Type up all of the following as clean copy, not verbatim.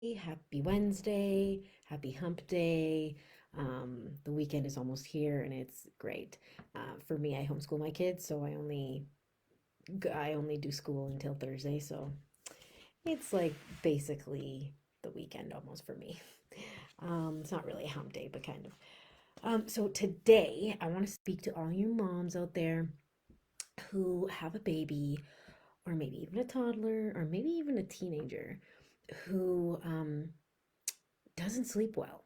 Happy Wednesday, happy hump day. The weekend is almost here and it's great. For me, I homeschool my kids, so I only do school until Thursday, so it's like basically the weekend almost for me. It's not really a hump day, but kind of. So today I want to speak to all you moms out there who have a baby, or maybe even a toddler, or maybe even a teenager who doesn't sleep well.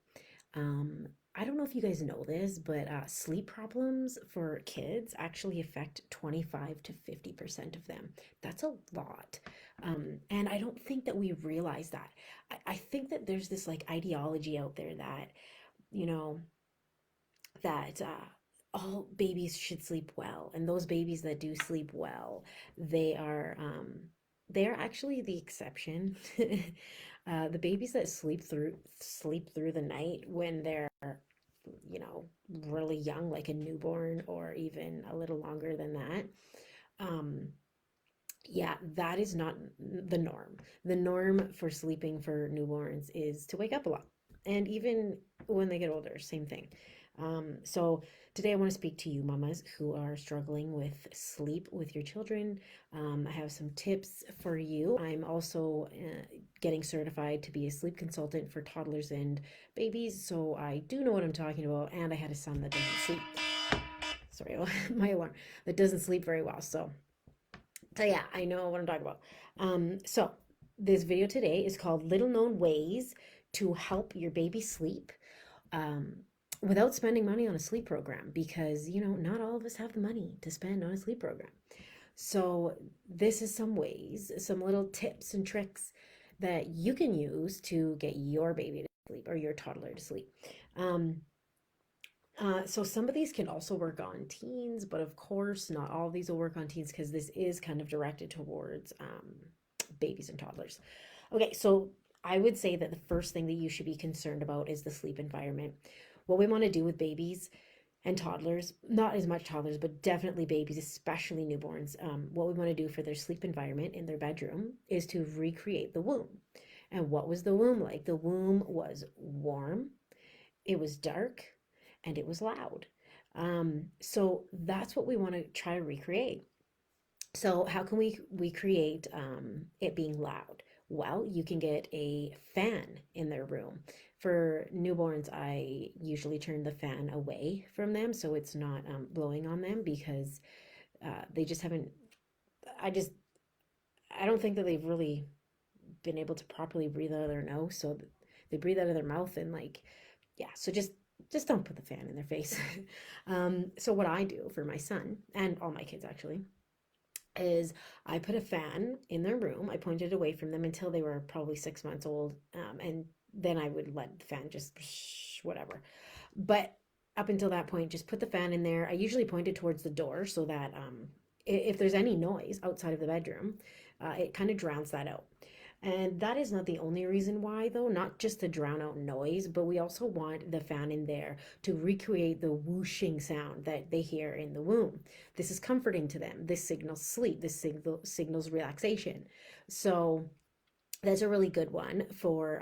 Um, I don't know if you guys know this, but sleep problems for kids actually affect 25 to 50% of them. That's a lot. And I don't think that we realize that. I think that there's this like ideology out there that, you know, that all babies should sleep well. And those babies that do sleep well, they are they are actually the exception. The babies that sleep through the night when they're, really young, like a newborn or even a little longer than that. Um, yeah, that is not the norm. The norm for sleeping for newborns is to wake up a lot. And even when they get older, same thing. So today I want to speak to you mamas who are struggling with sleep with your children. I have some tips for you. I'm also getting certified to be a sleep consultant for toddlers and babies, so I do know what I'm talking about. And I had a son that doesn't sleep. Sorry, my alarm, that doesn't sleep very well. So yeah, I know what I'm talking about. So this video today is called Little Known Ways to Help Your Baby Sleep um, without spending money on a sleep program, because not all of us have the money to spend on a sleep program. So this is some ways, some little tips and tricks that you can use to get your baby to sleep or your toddler to sleep. Um, so some of these can also work on teens, but of course, not all of these will work on teens because this is kind of directed towards babies and toddlers. Okay, so I would say that the first thing that you should be concerned about is the sleep environment. What we want to do with babies and toddlers, not as much toddlers, but definitely babies, especially newborns, what we want to do for their sleep environment in their bedroom is to recreate the womb. And what was the womb like? The womb was warm, it was dark, and it was loud. So that's what we want to try to recreate. So how can we create it being loud? Well, you can get a fan in their room. For newborns, I usually turn the fan away from them so it's not blowing on them, because they just haven't. I just I don't think that they've really been able to properly breathe out of their nose, so they breathe out of their mouth and like, yeah. So just don't put the fan in their face. So what I do for my son and all my kids actually is I put a fan in their room. I pointed away from them until they were probably 6 months old, and then I would let the fan just whatever. But up until that point, just put the fan in there. I usually point it towards the door so that if there's any noise outside of the bedroom, it kind of drowns that out. And that is not the only reason why, though, not just to drown out noise, but we also want the fan in there to recreate the whooshing sound that they hear in the womb. This is comforting to them. This signals sleep. Signals relaxation. So that's a really good one for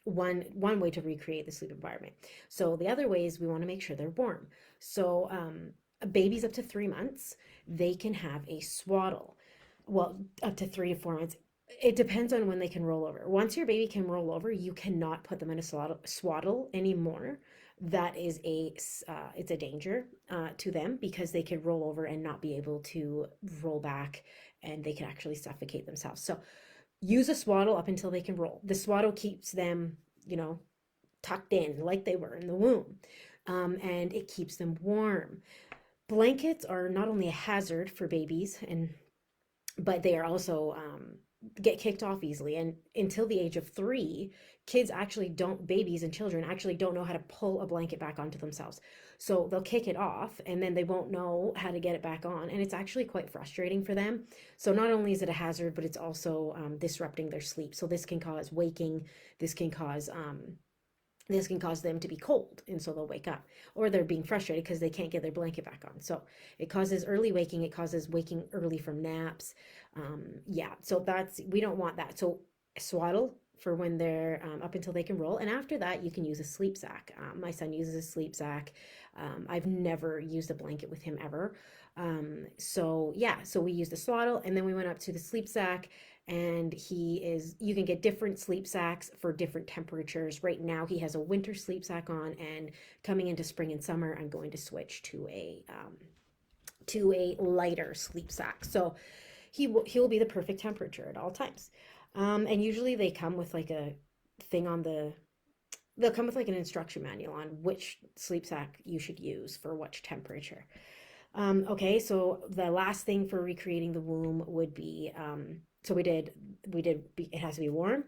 one way to recreate the sleep environment. So the other way is we want to make sure they're warm. So babies up to 3 months, they can have a swaddle. Well, up to 3 to 4 months. It depends on when they can roll over. Once your baby can roll over, you cannot put them in a swaddle anymore. That is it's a danger to them, because they could roll over and not be able to roll back, and they can actually suffocate themselves. So use a swaddle up until they can roll. The swaddle keeps them, tucked in like they were in the womb, and it keeps them warm. Blankets are not only a hazard for babies, but they are also get kicked off easily. And until the age of 3, babies and children actually don't know how to pull a blanket back onto themselves. So they'll kick it off and then they won't know how to get it back on. And it's actually quite frustrating for them. So not only is it a hazard, but it's also disrupting their sleep. So this can cause waking, this can cause them to be cold, and so they'll wake up, or they're being frustrated because they can't get their blanket back on. So it causes early waking, it causes waking early from naps. Yeah, so we don't want that. So swaddle for when they're up until they can roll. And after that, you can use a sleep sack. My son uses a sleep sack. I've never used a blanket with him ever. So yeah, so we used the swaddle and then we went up to the sleep sack, and you can get different sleep sacks for different temperatures. Right now he has a winter sleep sack on, and coming into spring and summer, I'm going to switch to a lighter sleep sack. So he'll be the perfect temperature at all times. And usually they come with like a thing on they'll come with like an instruction manual on which sleep sack you should use for which temperature. Okay, so the last thing for recreating the womb would be so it has to be warm,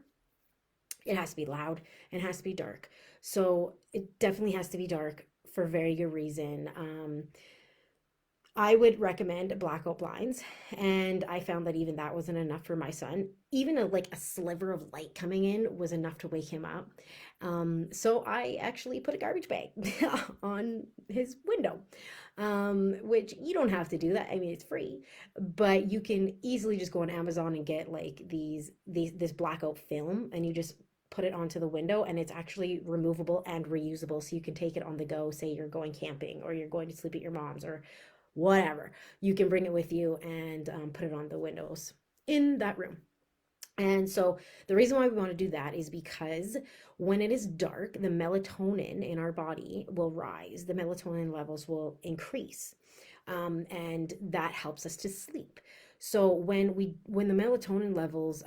it has to be loud, and it has to be dark. So it definitely has to be dark for very good reason. I would recommend blackout blinds, and I found that even that wasn't enough for my son. Even like a sliver of light coming in was enough to wake him up. So I actually put a garbage bag on his window, which you don't have to do that. I mean, it's free, but you can easily just go on Amazon and get like this blackout film, and you just put it onto the window, and it's actually removable and reusable, so you can take it on the go. Say you're going camping or you're going to sleep at your mom's or whatever, you can bring it with you and put it on the windows in that room. And so the reason why we want to do that is because when it is dark, the melatonin in our body will rise, the melatonin levels will increase, and that helps us to sleep. So when the melatonin levels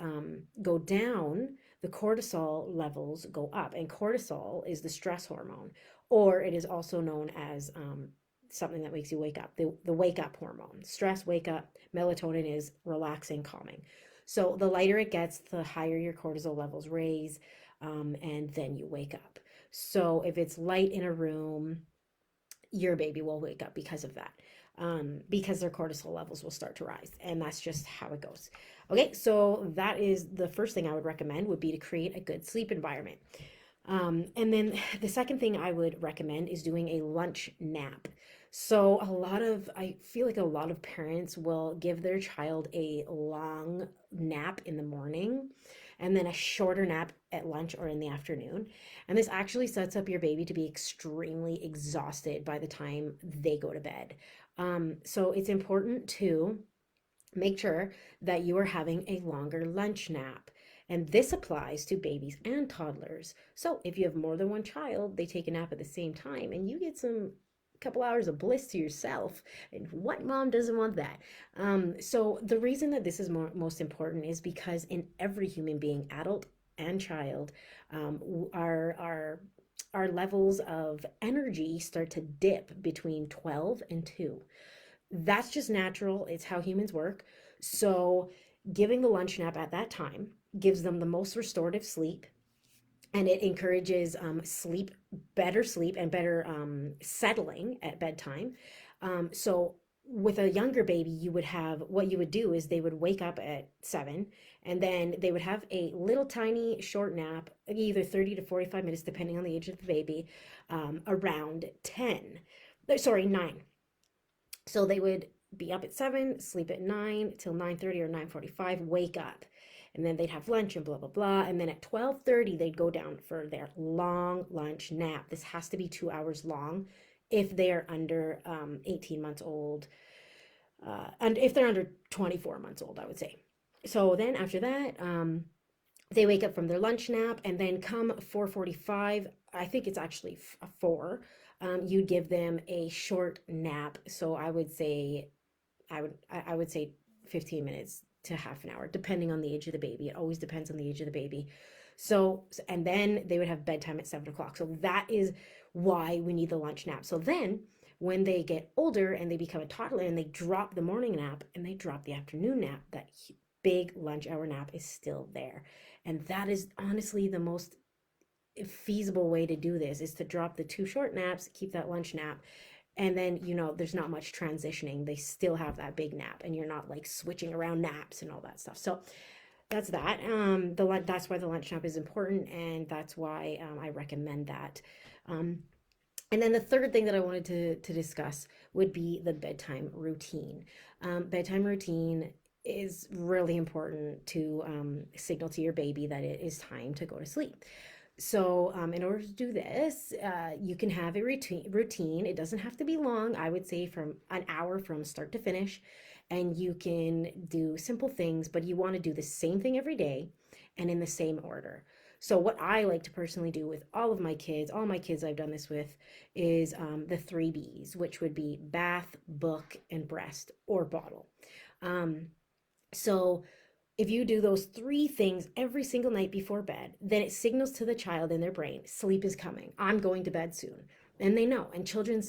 go down, the cortisol levels go up, and cortisol is the stress hormone, or it is also known as something that makes you wake up, the wake up hormone. Stress, wake up. Melatonin is relaxing, calming. So the lighter it gets, the higher your cortisol levels raise, and then you wake up. So if it's light in a room, your baby will wake up because of that, because their cortisol levels will start to rise, and that's just how it goes. Okay, so that is the first thing I would recommend, would be to create a good sleep environment. And then the second thing I would recommend is doing a lunch nap. So I feel like a lot of parents will give their child a long nap in the morning and then a shorter nap at lunch or in the afternoon. And this actually sets up your baby to be extremely exhausted by the time they go to bed. So it's important to make sure that you are having a longer lunch nap. And this applies to babies and toddlers. So if you have more than one child, they take a nap at the same time, and you get some couple hours of bliss to yourself. And what mom doesn't want that? So the reason that this is most important is because in every human being, adult and child, our levels of energy start to dip between 12 and 2. That's just natural. It's how humans work. So giving the lunch nap at that time gives them the most restorative sleep, and it encourages better sleep and better settling at bedtime. So with a younger baby, what you would do is they would wake up at 7, and then they would have a little tiny short nap, either 30 to 45 minutes, depending on the age of the baby, around 9. So they would be up at 7, sleep at 9 till 9:30 or 9:45, wake up, and then they'd have lunch and blah blah blah, and then at 12:30 they'd go down for their long lunch nap. This has to be 2 hours long if they are under 18 months old, and if they're under 24 months old, I would say. So then after that, they wake up from their lunch nap, and then come 4:45, I think it's actually 4, you'd give them a short nap. So I would say 15 minutes to half an hour, depending on the age of the baby. It always depends on the age of the baby. So, and then they would have bedtime at 7 o'clock. So that is why we need the lunch nap. So then when they get older and they become a toddler and they drop the morning nap and they drop the afternoon nap, that big lunch hour nap is still there. And that is honestly the most feasible way to do this, is to drop the 2 short naps, keep that lunch nap, and then there's not much transitioning. They still have that big nap, and you're not like switching around naps and all that stuff. So that's that. That's why the lunch nap is important, and that's why I recommend that. And then the third thing that I wanted to discuss would be the bedtime routine. Bedtime routine is really important to signal to your baby that it is time to go to sleep. So, in order to do this, you can have a routine. It doesn't have to be long. I would say from an hour from start to finish. And you can do simple things, but you want to do the same thing every day and in the same order. So, what I like to personally do with all my kids I've done this with, is the three B's, which would be bath, book, and breast or bottle. Um, so, if you do those three things every single night before bed, then it signals to the child in their brain, sleep is coming. I'm going to bed soon. And they know. And children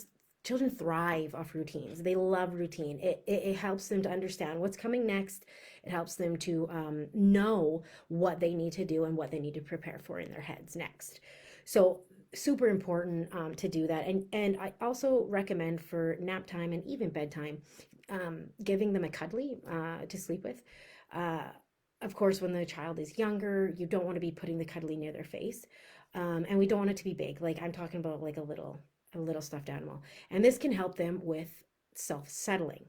thrive off routines. They love routine. It helps them to understand what's coming next. It helps them to know what they need to do and what they need to prepare for in their heads next. So super important to do that. And I also recommend for nap time and even bedtime, giving them a cuddly to sleep with. Uh, of course, when the child is younger, you don't want to be putting the cuddly near their face. And we don't want it to be big. Like I'm talking about like a little stuffed animal. And this can help them with self-settling.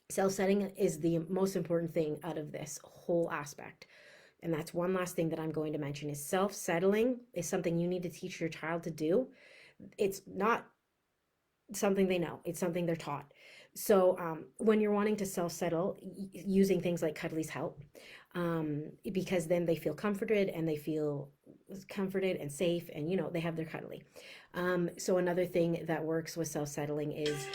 Self-settling is the most important thing out of this whole aspect. And that's one last thing that I'm going to mention is self-settling is something you need to teach your child to do. It's not something they know, it's something they're taught. So when you're wanting to self-settle, using things like cuddlies help, because then they feel comforted and they feel comforted and safe, and they have their cuddly. So another thing that works with self-settling is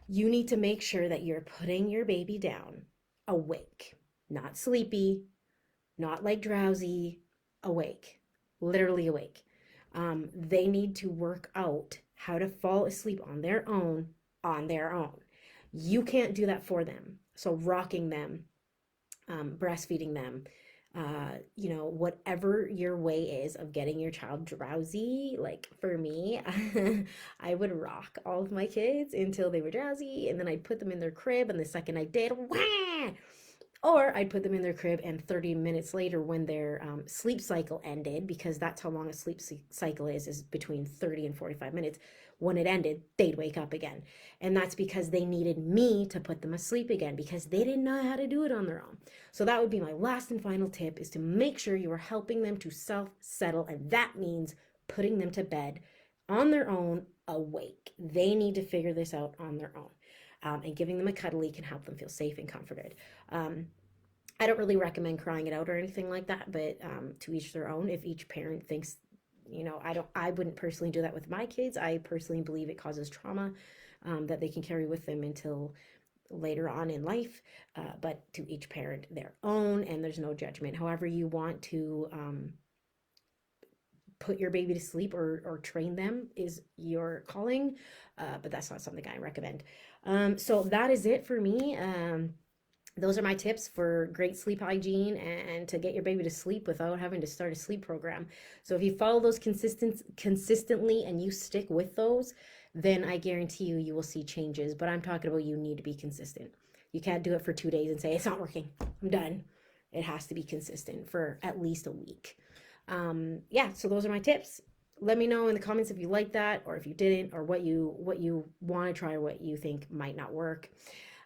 you need to make sure that you're putting your baby down awake, not sleepy, not like drowsy, awake, literally awake. They need to work out how to fall asleep on their own, on their own. You can't do that for them. So rocking them, breastfeeding them, whatever your way is of getting your child drowsy. Like for me, I would rock all of my kids until they were drowsy, and then I'd put them in their crib, and the second I did, wah! Or I'd put them in their crib, and 30 minutes later, when their sleep cycle ended, because that's how long a sleep cycle is between 30 and 45 minutes. When it ended, they'd wake up again. And that's because they needed me to put them asleep again, because they didn't know how to do it on their own. So that would be my last and final tip, is to make sure you are helping them to self-settle. And that means putting them to bed on their own, awake. They need to figure this out on their own. And giving them a cuddly can help them feel safe and comforted. I don't really recommend crying it out or anything like that, but to each their own. If each parent thinks, I wouldn't personally do that with my kids. I personally believe it causes trauma that they can carry with them until later on in life. But to each parent their own, and there's no judgment. However you want to put your baby to sleep or train them is your calling, but that's not something I recommend. So that is it for me. Those are my tips for great sleep hygiene and to get your baby to sleep without having to start a sleep program. So if you follow those consistently and you stick with those, then I guarantee you will see changes. But I'm talking about, you need to be consistent. You can't do it for 2 days and say, it's not working, I'm done. It has to be consistent for at least a week. Yeah, so those are my tips. Let me know in the comments if you like that, or if you didn't, or what you want to try, or what you think might not work.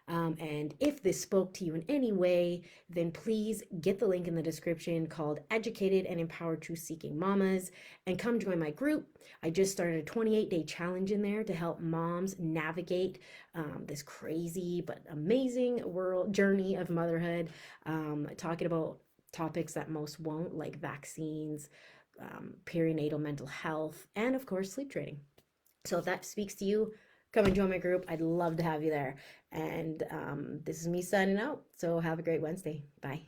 And if this spoke to you in any way, then please get the link in the description called Educated and Empowered Truth Seeking Mamas, and come join my group. I just started a 28-day challenge in there to help moms navigate this crazy but amazing world journey of motherhood, talking about topics that most won't, like vaccines, perinatal mental health, and of course, sleep training. So if that speaks to you, come and join my group. I'd love to have you there. And this is me signing out. So have a great Wednesday. Bye.